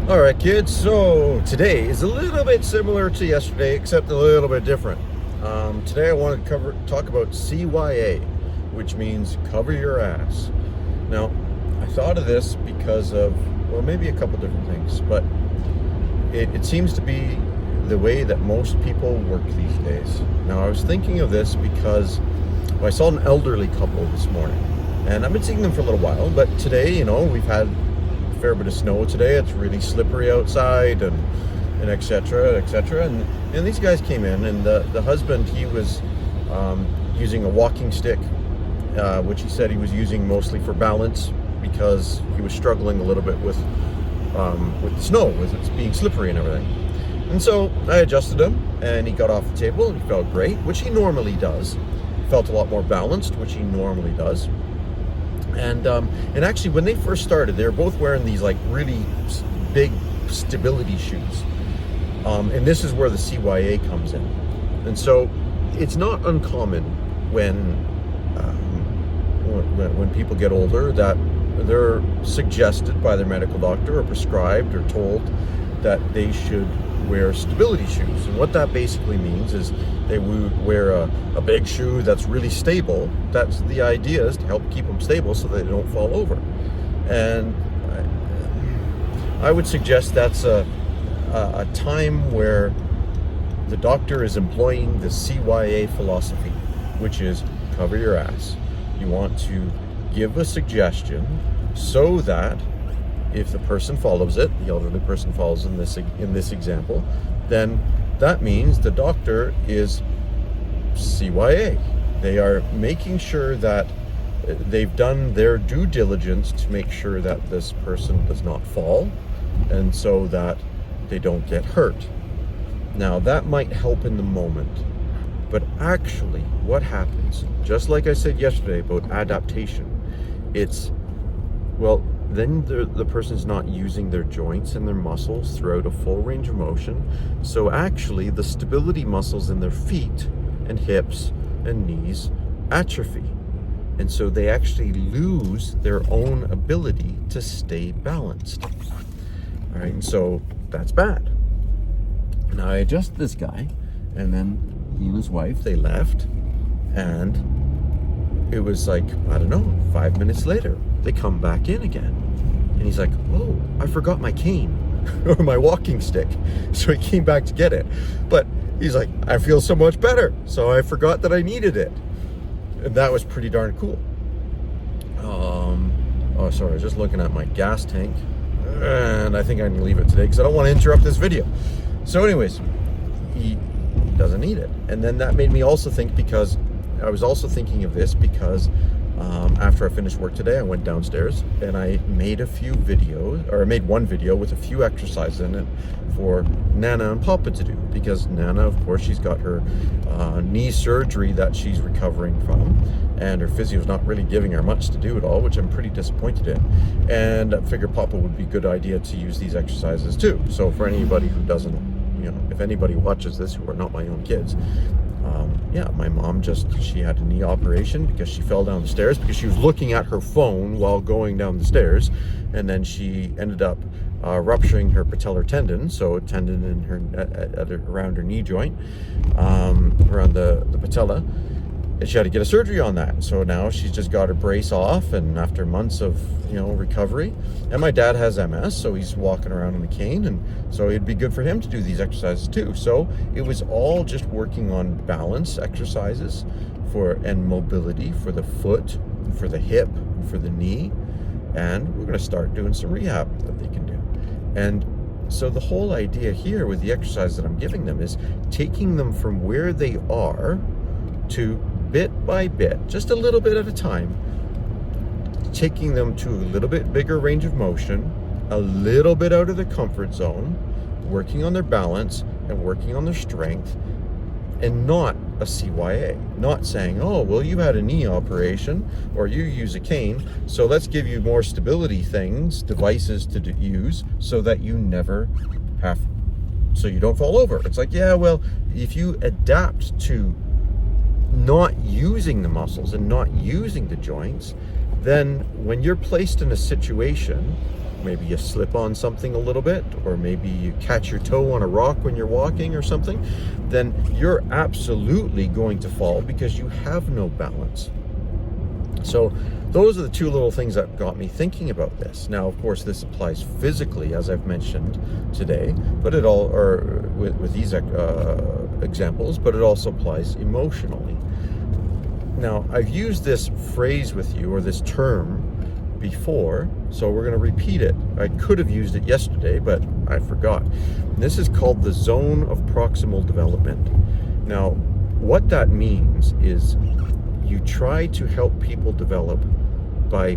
All right, kids, so today is a little bit similar to yesterday, except a little bit different. Today I want to talk about CYA, which means cover your ass. Now, I thought of this because of, well, maybe a couple different things, but it seems to be the way that most people work these days. Now, I was thinking of this because I saw an elderly couple this morning, and I've been seeing them for a little while, but today, we've had fair bit of snow today. It's really slippery outside and et cetera, and these guys came in, and the husband, he was using a walking stick, which he said he was using mostly for balance because he was struggling a little bit with the snow, with it being slippery and everything. And so I adjusted him, and he got off the table, and he felt great, which he normally does. Felt a lot more balanced, which he normally does. And actually, when they first started, they were both wearing these like really big stability shoes. And this is where the CYA comes in. And so it's not uncommon when people get older that they're suggested by their medical doctor or prescribed or told that they should wear stability shoes. And what that basically means is they would wear a big shoe that's really stable. That's the idea, is to help keep them stable so they don't fall over. And I would suggest that's a time where the doctor is employing the CYA philosophy, which is cover your ass. You want to give a suggestion so that if the person follows it, the elderly person follows in this example, then that means the doctor is CYA. They are making sure that they've done their due diligence to make sure that this person does not fall, and so that they don't get hurt. Now, that might help in the moment, but actually what happens, just like I said yesterday about adaptation, it's, well, then the person's not using their joints and their muscles throughout a full range of motion. So actually the stability muscles in their feet and hips and knees atrophy. And so they actually lose their own ability to stay balanced. All right, and so that's bad. Now I adjust this guy, and then he and his wife, they left, and it was like, I don't know, 5 minutes later, they come back in again. And he's like, oh, I forgot my cane or my walking stick. So he came back to get it. But he's like, I feel so much better. So I forgot that I needed it. And that was pretty darn cool. Oh, sorry, I was just looking at my gas tank. And I think I can leave it today because I don't want to interrupt this video. So anyways, he doesn't need it. And then that made me also think, because I was also thinking of this because after I finished work today, I went downstairs and I made I made one video with a few exercises in it for Nana and Papa to do, because Nana, of course, she's got her knee surgery that she's recovering from, and her physio's not really giving her much to do at all, which I'm pretty disappointed in. And I figured Papa would be a good idea to use these exercises too. So for anybody who doesn't, if anybody watches this who are not my own kids, yeah, my mom she had a knee operation because she fell down the stairs because she was looking at her phone while going down the stairs, and then she ended up rupturing her patellar tendon, so a tendon in her around her knee joint, around the patella, and she had to get a surgery on that. So now she's just got her brace off, and after months of recovery, and my dad has MS, so he's walking around in a cane, and so it'd be good for him to do these exercises too. So it was all just working on balance exercises and mobility for the foot, for the hip, for the knee, and we're going to start doing some rehab that they can do. And so the whole idea here with the exercise that I'm giving them is taking them from where they are to bit by bit, just a little bit at a time, taking them to a little bit bigger range of motion, a little bit out of their comfort zone, working on their balance and working on their strength, and not a CYA. Not saying, oh, well, you had a knee operation or you use a cane, so let's give you more stability devices to use so that you never so you don't fall over. It's like, yeah, well, if you adapt to not using the muscles and not using the joints, then when you're placed in a situation, maybe you slip on something a little bit, or maybe you catch your toe on a rock when you're walking or something, then you're absolutely going to fall because you have no balance. So those are the two little things that got me thinking about this. Now, of course, this applies physically, as I've mentioned today, but it all, or with these examples, but it also applies emotionally. Now, I've used this phrase with you, or this term, before, so we're going to repeat it. I could have used it yesterday, but I forgot. And this is called the zone of proximal development. Now, what that means is you try to help people develop by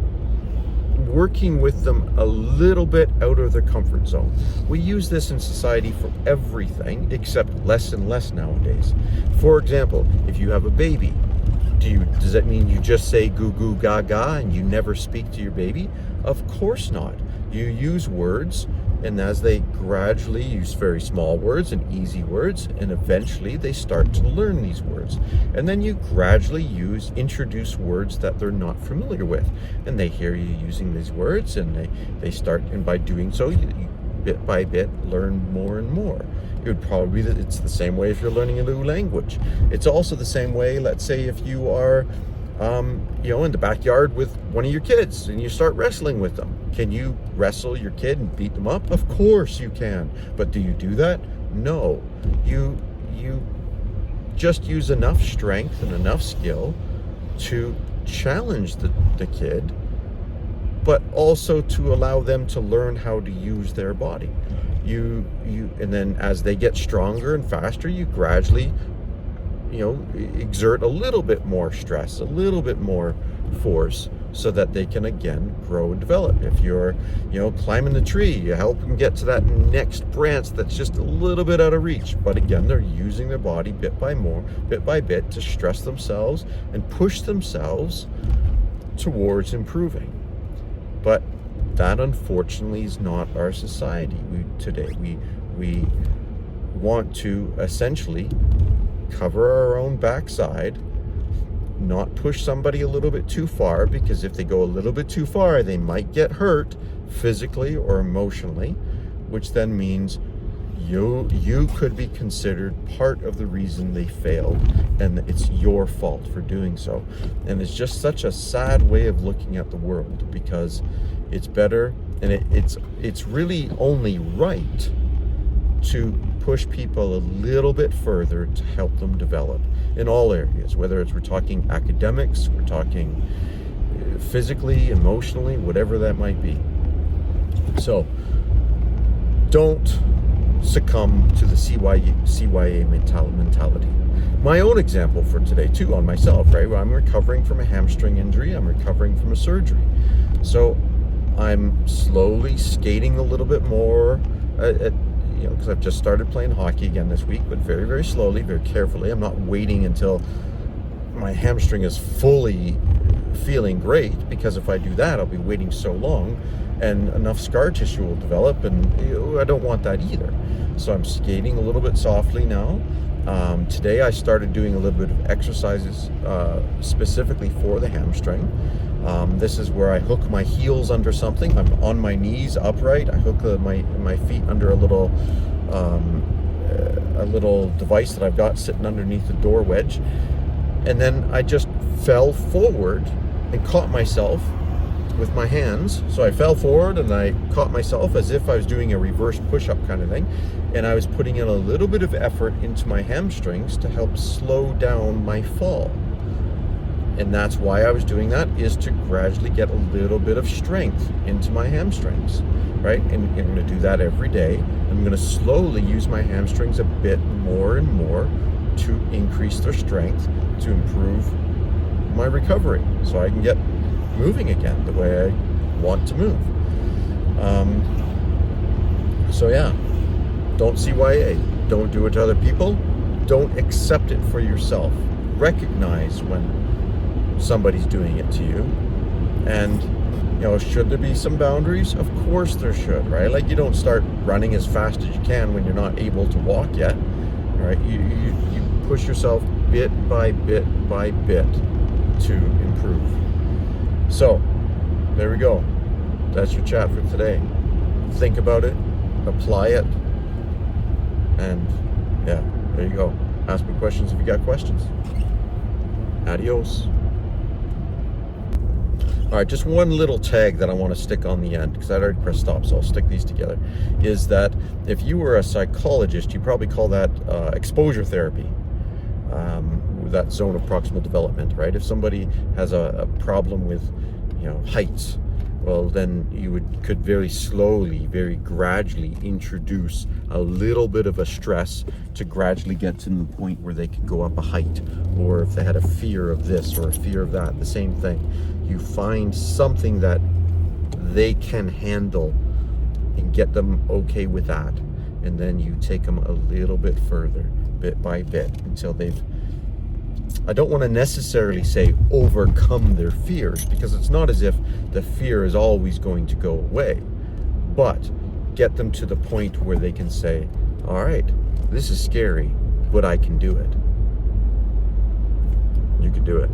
working with them a little bit out of their comfort zone. We use this in society for everything, except less and less nowadays. For example, if you have a baby, does that mean you just say goo goo gaga and you never speak to your baby? Of course not. You use words, and as they gradually use very small words and easy words, and eventually they start to learn these words. And then you gradually introduce words that they're not familiar with. And they hear you using these words, and they start, and by doing so, you bit by bit learn more and more. It would probably be that it's the same way if you're learning a new language. It's also the same way, let's say, if you are in the backyard with one of your kids and you start wrestling with them. Can you wrestle your kid and beat them up? Of course you can. But do you do that? No. You just use enough strength and enough skill to challenge the kid, but also to allow them to learn how to use their body. And then as they get stronger and faster, you gradually exert a little bit more stress, a little bit more force, so that they can again grow and develop. If you're climbing the tree, you help them get to that next branch that's just a little bit out of reach, but again, they're using their body bit by bit to stress themselves and push themselves towards improving. But that unfortunately is not our society today. We want to essentially cover our own backside, not push somebody a little bit too far, because if they go a little bit too far, they might get hurt physically or emotionally, which then means you could be considered part of the reason they failed, and it's your fault for doing so. And it's just such a sad way of looking at the world, because it's better, and it's really only right to push people a little bit further to help them develop in all areas, whether we're talking academics, we're talking physically, emotionally, whatever that might be. So don't succumb to the CYA mentality. My own example for today too, on myself, right? I'm recovering from a hamstring injury. I'm recovering from a surgery. So I'm slowly skating a little bit more because I've just started playing hockey again this week, but very, very slowly, very carefully. I'm not waiting until my hamstring is fully feeling great, because if I do that, I'll be waiting so long and enough scar tissue will develop, and I don't want that either. So I'm skating a little bit softly now. Today I started doing a little bit of exercises specifically for the hamstring. This is where I hook my heels under something. I'm on my knees upright. I hook my feet under a little device that I've got sitting underneath the door wedge. And then I just fell forward and caught myself with my hands. So I fell forward and I caught myself as if I was doing a reverse push-up kind of thing. And I was putting in a little bit of effort into my hamstrings to help slow down my fall. And that's why I was doing that, is to gradually get a little bit of strength into my hamstrings, right? And I'm going to do that every day. I'm going to slowly use my hamstrings a bit more and more to increase their strength, to improve my recovery, so I can get moving again the way I want to move. So yeah, don't CYA. Don't do it to other people. Don't accept it for yourself. Recognize when somebody's doing it to you, and should there be some boundaries? Of course there should, right? Like, you don't start running as fast as you can when you're not able to walk yet, right? You push yourself bit by bit by bit to improve. So there we go. That's your chat for today. Think about it, apply it, and yeah, there you go. Ask me questions if you got questions. Adios. All right, just one little tag that I want to stick on the end, because I already pressed stop, so I'll stick these together, is that if you were a psychologist, you probably call that exposure therapy, that zone of proximal development, right? If somebody has a problem with, heights, well, then you could very slowly, very gradually introduce a little bit of a stress to gradually get to the point where they could go up a height. Or if they had a fear of this or a fear of that, the same thing. You find something that they can handle and get them okay with that. And then you take them a little bit further, bit by bit, until they've, I don't want to necessarily say overcome their fears, because it's not as if the fear is always going to go away, but get them to the point where they can say, all right, this is scary, but I can do it. You can do it.